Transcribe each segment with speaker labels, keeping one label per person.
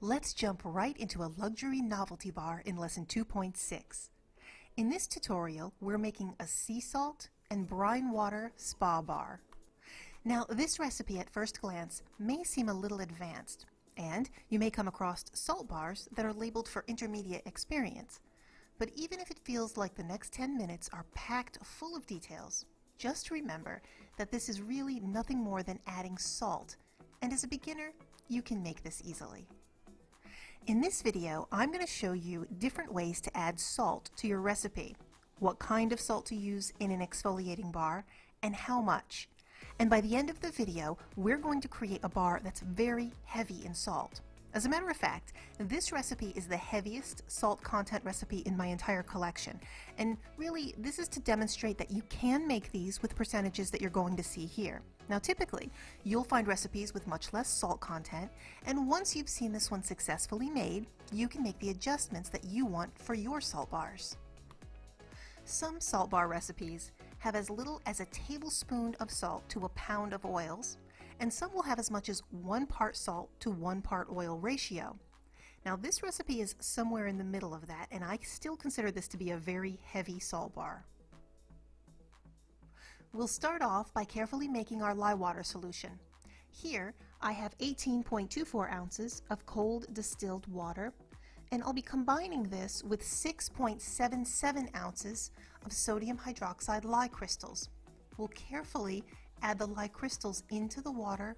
Speaker 1: Let's jump right into a luxury novelty bar in lesson 2.6. In this tutorial, we're making a sea salt and brine water spa bar. Now, this recipe at first glance may seem a little advanced, and you may come across salt bars that are labeled for intermediate experience. But even if it feels like the next 10 minutes are packed full of details, just remember that this is really nothing more than adding salt, and as a beginner, you can make this easily. In this video, I'm going to show you different ways to add salt to your recipe, what kind of salt to use in an exfoliating bar, and how much. And by the end of the video, we're going to create a bar that's very heavy in salt. As a matter of fact, this recipe is the heaviest salt content recipe in my entire collection. And really, this is to demonstrate that you can make these with percentages that you're going to see here. Now, typically, you'll find recipes with much less salt content, and once you've seen this one successfully made, you can make the adjustments that you want for your salt bars. Some salt bar recipes have as little as a tablespoon of salt to a pound of oils, and some will have as much as 1 part salt to 1 part oil ratio. Now, this recipe is somewhere in the middle of that, and I still consider this to be a very heavy salt bar. We'll start off by carefully making our lye water solution. Here, I have 18.24 ounces of cold distilled water, and I'll be combining this with 6.77 ounces of sodium hydroxide lye crystals. We'll carefully add the lye crystals into the water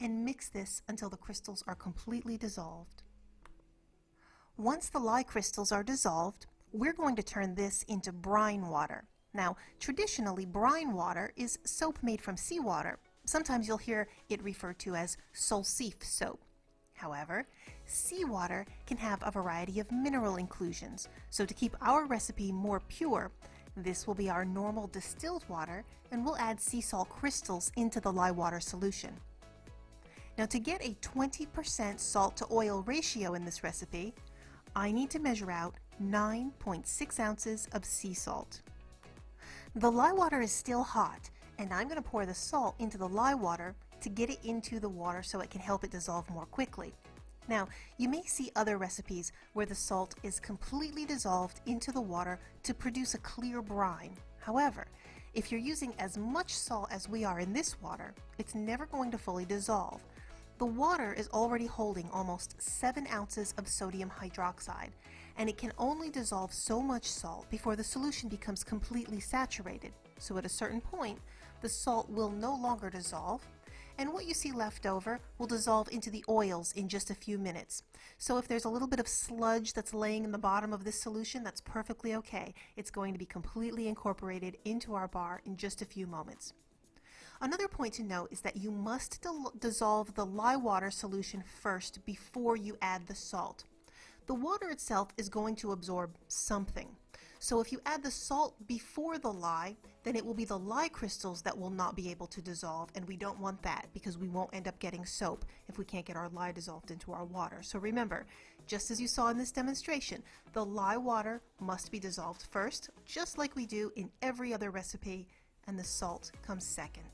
Speaker 1: and mix this until the crystals are completely dissolved. Once the lye crystals are dissolved, we're going to turn this into brine water. Now, traditionally, brine water is soap made from seawater. Sometimes you'll hear it referred to as Soleseif soap. However, seawater can have a variety of mineral inclusions, so to keep our recipe more pure, this will be our normal distilled water, and we'll add sea salt crystals into the lye water solution. Now, to get a 20% salt to oil ratio in this recipe, I need to measure out 9.6 ounces of sea salt. The lye water is still hot, and I'm going to pour the salt into the lye water to get it into the water so it can help it dissolve more quickly. Now, you may see other recipes where the salt is completely dissolved into the water to produce a clear brine. However, if you're using as much salt as we are in this water, it's never going to fully dissolve. The water is already holding almost 7 ounces of sodium hydroxide, and it can only dissolve so much salt before the solution becomes completely saturated. So at a certain point, the salt will no longer dissolve, and what you see left over will dissolve into the oils in just a few minutes. So if there's a little bit of sludge that's laying in the bottom of this solution, that's perfectly okay. It's going to be completely incorporated into our bar in just a few moments. Another point to note is that you must dissolve the lye water solution first before you add the salt. The water itself is going to absorb something. So if you add the salt before the lye, then it will be the lye crystals that will not be able to dissolve, and we don't want that because we won't end up getting soap if we can't get our lye dissolved into our water. So remember, just as you saw in this demonstration, the lye water must be dissolved first, just like we do in every other recipe, and the salt comes second.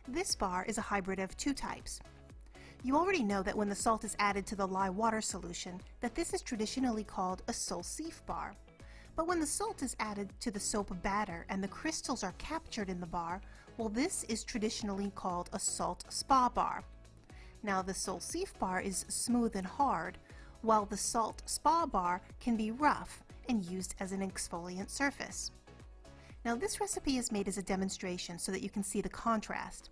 Speaker 1: This bar is a hybrid of 2 types. You already know that when the salt is added to the lye water solution, that this is traditionally called a Soleseif bar. But when the salt is added to the soap batter and the crystals are captured in the bar, well, this is traditionally called a salt spa bar. Now, the Soleseif bar is smooth and hard, while the salt spa bar can be rough and used as an exfoliant surface. Now, this recipe is made as a demonstration so that you can see the contrast.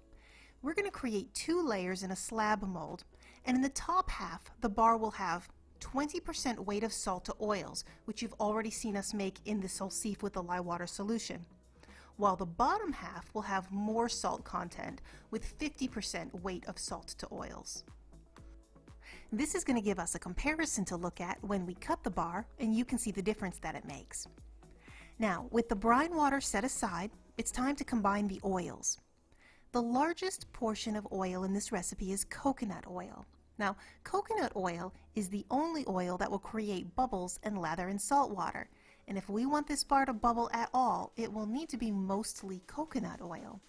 Speaker 1: We're going to create 2 layers in a slab mold, and in the top half, the bar will have 20% weight of salt to oils, which you've already seen us make in the Soleseif with the lye water solution, while the bottom half will have more salt content with 50% weight of salt to oils. This is going to give us a comparison to look at when we cut the bar, and you can see the difference that it makes. Now, with the brine water set aside, it's time to combine the oils. The largest portion of oil in this recipe is coconut oil. Now, coconut oil is the only oil that will create bubbles and lather in salt water, and if we want this bar to bubble at all, it will need to be mostly coconut oil.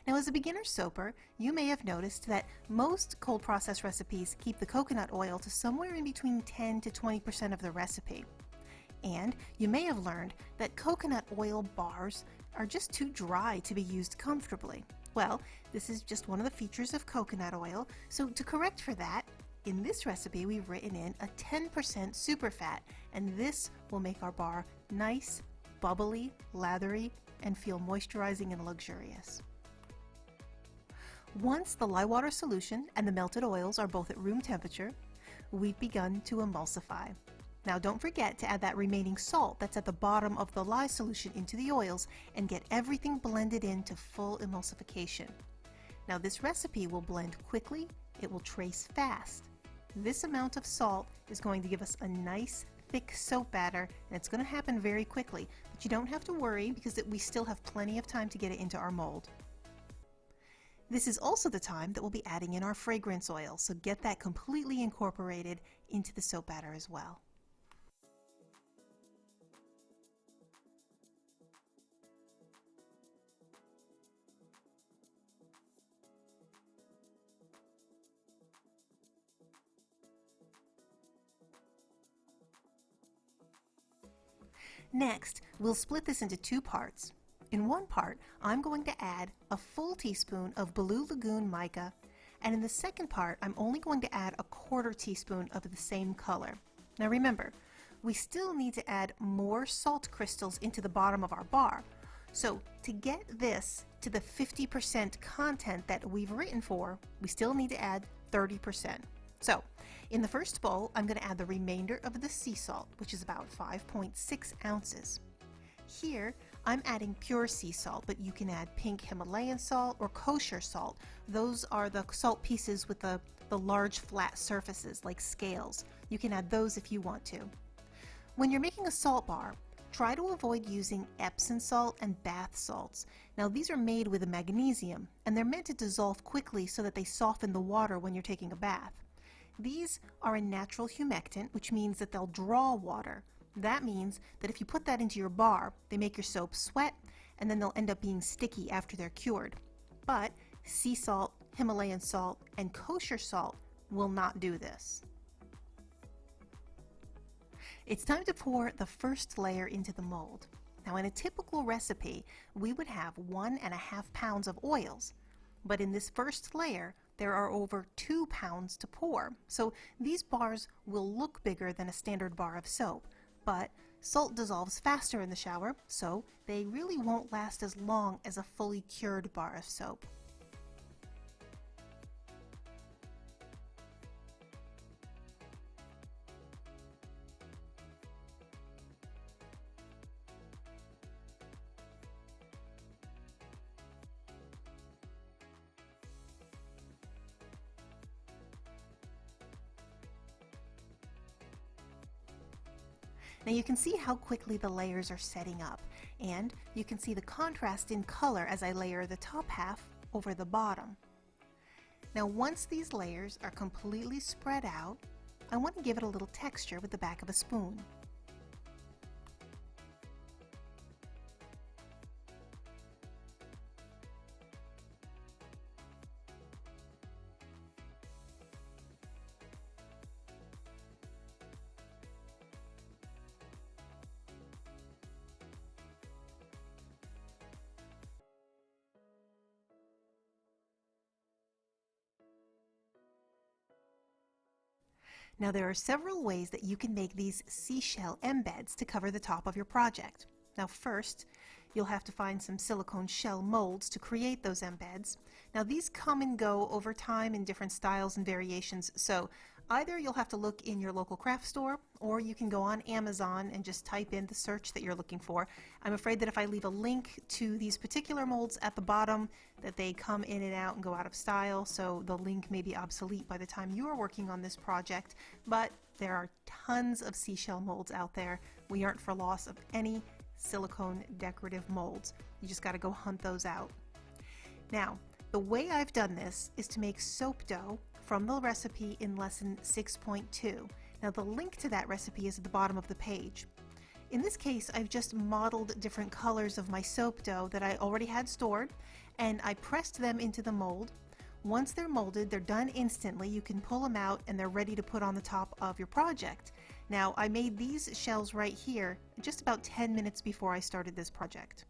Speaker 1: Now, as a beginner soaper, you may have noticed that most cold process recipes keep the coconut oil to somewhere in between 10 to 20% of the recipe. And you may have learned that coconut oil bars are just too dry to be used comfortably. Well, this is just one of the features of coconut oil, so to correct for that, in this recipe we've written in a 10% superfat, and this will make our bar nice, bubbly, lathery, and feel moisturizing and luxurious. Once the lye water solution and the melted oils are both at room temperature, we've begun to emulsify. Now don't forget to add that remaining salt that's at the bottom of the lye solution into the oils and get everything blended into full emulsification. Now this recipe will blend quickly, it will trace fast. This amount of salt is going to give us a nice thick soap batter, and it's going to happen very quickly, but you don't have to worry because we still have plenty of time to get it into our mold. This is also the time that we'll be adding in our fragrance oil, so get that completely incorporated into the soap batter as well. Next, we'll split this into two parts. In one part, I'm going to add a full teaspoon of Blue Lagoon mica, and in the second part, I'm only going to add a quarter teaspoon of the same color. Now remember, we still need to add more salt crystals into the bottom of our bar. So to get this to the 50% content that we've written for, we still need to add 30%. So, in the first bowl, I'm going to add the remainder of the sea salt, which is about 5.6 ounces. Here, I'm adding pure sea salt, but you can add pink Himalayan salt or kosher salt. Those are the salt pieces with the large flat surfaces, like scales. You can add those if you want to. When you're making a salt bar, try to avoid using Epsom salt and bath salts. Now, these are made with a magnesium, and they're meant to dissolve quickly so that they soften the water when you're taking a bath. These are a natural humectant, which means that they'll draw water. That means that if you put that into your bar, they make your soap sweat, and then they'll end up being sticky after they're cured. But sea salt, Himalayan salt, and kosher salt will not do this. It's time to pour the first layer into the mold. Now, in a typical recipe, we would have 1.5 pounds of oils, but in this first layer, there are over 2 pounds to pour. So these bars will look bigger than a standard bar of soap, but salt dissolves faster in the shower, so they really won't last as long as a fully cured bar of soap. Now you can see how quickly the layers are setting up, and you can see the contrast in color as I layer the top half over the bottom. Now once these layers are completely spread out, I want to give it a little texture with the back of a spoon. Now there are several ways that you can make these seashell embeds to cover the top of your project. Now first, you'll have to find some silicone shell molds to create those embeds. Now these come and go over time in different styles and variations, so either you'll have to look in your local craft store, or you can go on Amazon and just type in the search that you're looking for. I'm afraid that if I leave a link to these particular molds at the bottom, that they come in and out and go out of style, so the link may be obsolete by the time you're working on this project, but there are tons of seashell molds out there. We aren't for loss of any silicone decorative molds. You just got to go hunt those out. Now, the way I've done this is to make soap dough from the recipe in lesson 6.2. Now the link to that recipe is at the bottom of the page. In this case, I've just modeled different colors of my soap dough that I already had stored, and I pressed them into the mold. Once they're molded, they're done instantly. You can pull them out and they're ready to put on the top of your project. Now, I made these shells right here just about 10 minutes before I started this project.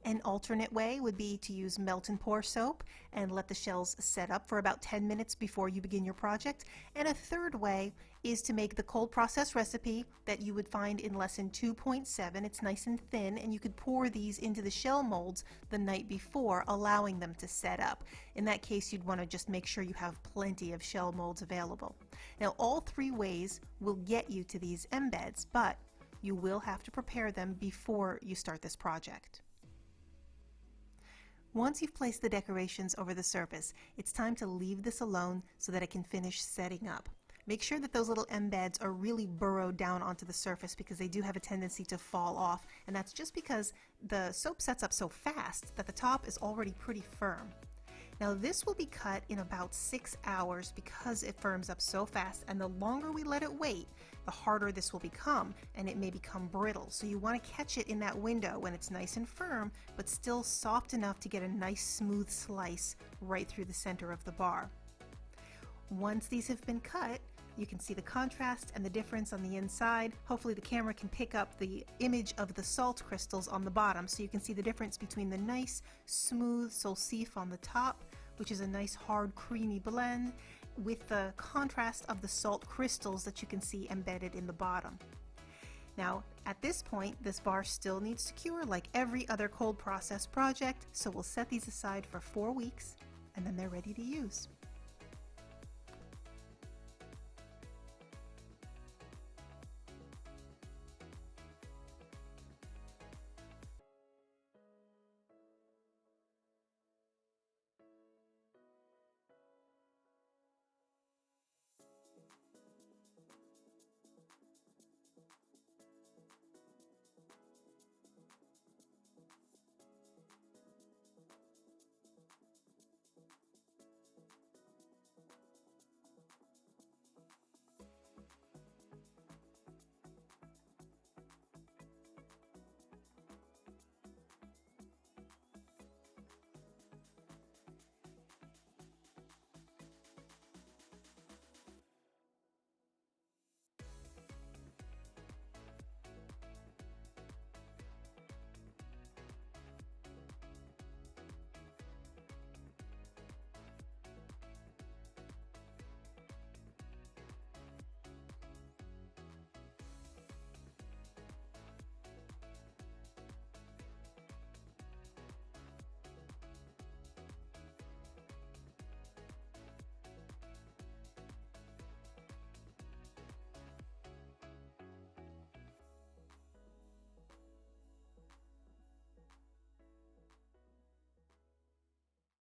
Speaker 1: An alternate way would be to use melt and pour soap and let the shells set up for about 10 minutes before you begin your project. And a third way is to make the cold process recipe that you would find in lesson 2.7. It's nice and thin, and you could pour these into the shell molds the night before, allowing them to set up. In that case, you'd want to just make sure you have plenty of shell molds available. Now, all three ways will get you to these embeds, but you will have to prepare them before you start this project. Once you've placed the decorations over the surface, it's time to leave this alone so that it can finish setting up. Make sure that those little embeds are really burrowed down onto the surface, because they do have a tendency to fall off, and that's just because the soap sets up so fast that the top is already pretty firm. Now, this will be cut in about 6 hours because it firms up so fast, and the longer we let it wait, the harder this will become, and it may become brittle. So you want to catch it in that window when it's nice and firm, but still soft enough to get a nice smooth slice right through the center of the bar. Once these have been cut, you can see the contrast and the difference on the inside. Hopefully the camera can pick up the image of the salt crystals on the bottom, so you can see the difference between the nice smooth Soleseif on the top, which is a nice hard creamy blend, with the contrast of the salt crystals that you can see embedded in the bottom. Now, at this point, this bar still needs to cure like every other cold process project, so we'll set these aside for 4 weeks, and then they're ready to use.